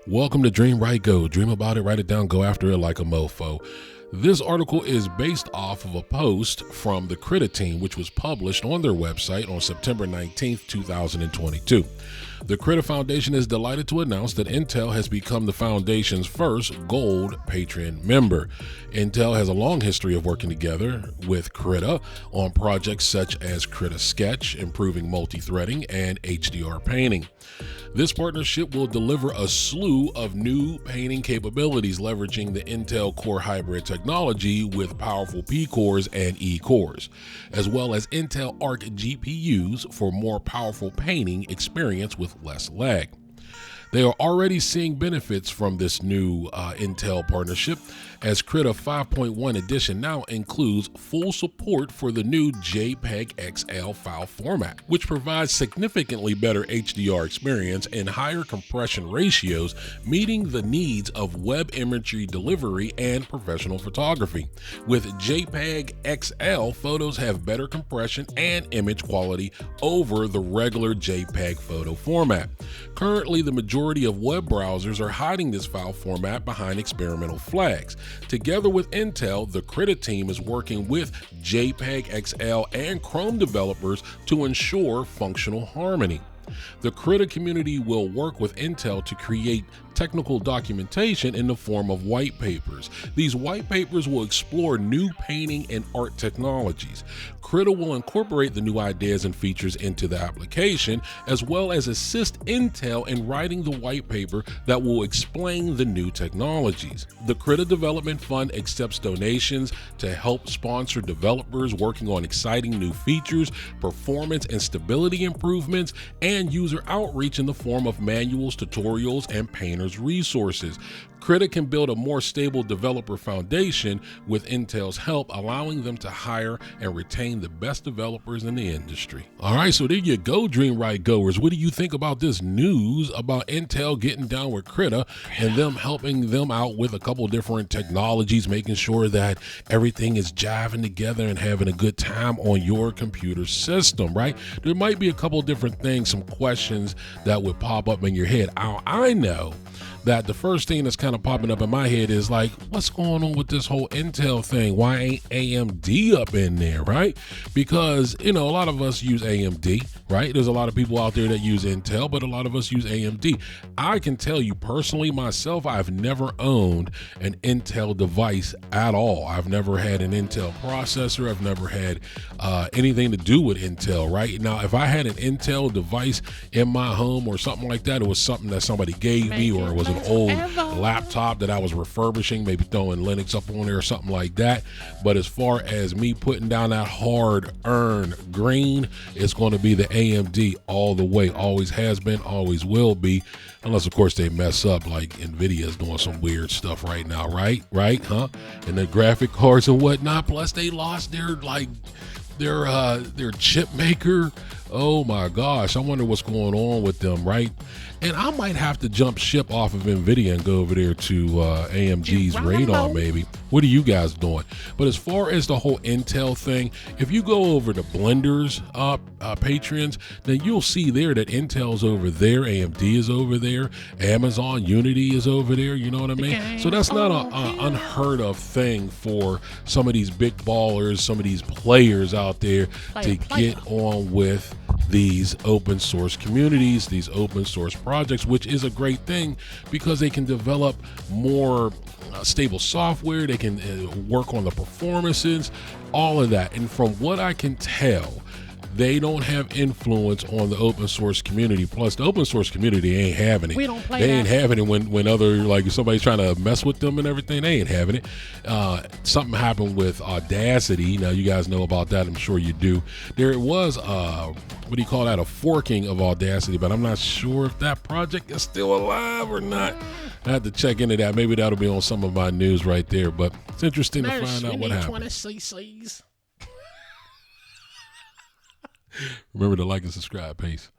Welcome to Dream Right Go. Dream about it, write it down, go after it like a mofo. This article is based off of a post from the Krita team, which was published on their website on September 19th, 2022. The Krita Foundation is delighted to announce that Intel has become the Foundation's first Gold Patron member. Intel has a long history of working together with Krita on projects such as Krita Sketch, improving multi-threading, and HDR painting. This partnership will deliver a slew of new painting capabilities leveraging the Intel Core Hybrid technology with powerful P cores and E cores, as well as Intel Arc GPUs for more powerful painting experience with less lag. They are already seeing benefits from this new Intel partnership, as Krita 5.1 edition now includes full support for the new JPEG XL file format, which provides significantly better HDR experience and higher compression ratios, meeting the needs of web imagery delivery and professional photography. With JPEG XL, photos have better compression and image quality over the regular JPEG photo format. Currently, the majority of web browsers are hiding this file format behind experimental flags. Together with Intel, the Krita team is working with JPEG XL and Chrome developers to ensure functional harmony. The Krita community will work with Intel to create technical documentation in the form of white papers. These white papers will explore new painting and art technologies. Krita will incorporate the new ideas and features into the application, as well as assist Intel in writing the white paper that will explain the new technologies. The Krita Development Fund accepts donations to help sponsor developers working on exciting new features, performance and stability improvements, and user outreach in the form of manuals, tutorials, and painters resources. Krita can build a more stable developer foundation with Intel's help, allowing them to hire and retain the best developers in the industry. All right, so there you go, Dream Right Goers. What do you think about this news about Intel getting down with Krita and them helping them out with a couple different technologies, making sure that everything is jiving together and having a good time on your computer system, right? There might be a couple different things, some questions that would pop up in your head. I know that the first thing that's kind of popping up in my head is like, what's going on with this whole Intel thing? Why ain't AMD up in there, right? Because, a lot of us use AMD, right? There's a lot of people out there that use Intel, but a lot of us use AMD. I can tell you personally, myself, I've never owned an Intel device at all. I've never had an Intel processor. I've never had anything to do with Intel, right? Now, if I had an Intel device in my home or something like that, it was something that somebody gave me, or it was an old laptop that I was refurbishing, maybe throwing Linux up on there or something like that. But as far as me putting down that hard-earned green, it's going to be the AMD all the way. Always has been, always will be, unless of course they mess up, like Nvidia is doing some weird stuff right now, right, and the graphic cards and whatnot. Plus they lost their chip maker. Oh my gosh, I wonder what's going on with them, right? And I might have to jump ship off of Nvidia and go over there to AMG's Radeon, maybe. What are you guys doing? But as far as the whole Intel thing, if you go over to Blender's Patreons, then you'll see there that Intel's over there, AMD is over there, Amazon Unity is over there, you know what I mean? So that's not an unheard of thing for some of these big ballers, some of these players out there to get on with these open source communities, these open source projects, which is a great thing because they can develop more stable software, they can work on the performances, all of that. And from what I can tell, they don't have influence on the open source community. Plus, the open source community ain't having it. We don't play They that. ain't having it when other, like, if somebody's trying to mess with them and everything, they ain't having it. Something happened with Audacity. Now, you guys know about that. I'm sure you do. There was, what do you call that, a forking of Audacity, but I'm not sure if that project is still alive or not. I have to check into that. Maybe that'll be on some of my news right there, but it's interesting to find out what happened. 20 cc's. Remember to like and subscribe. Peace.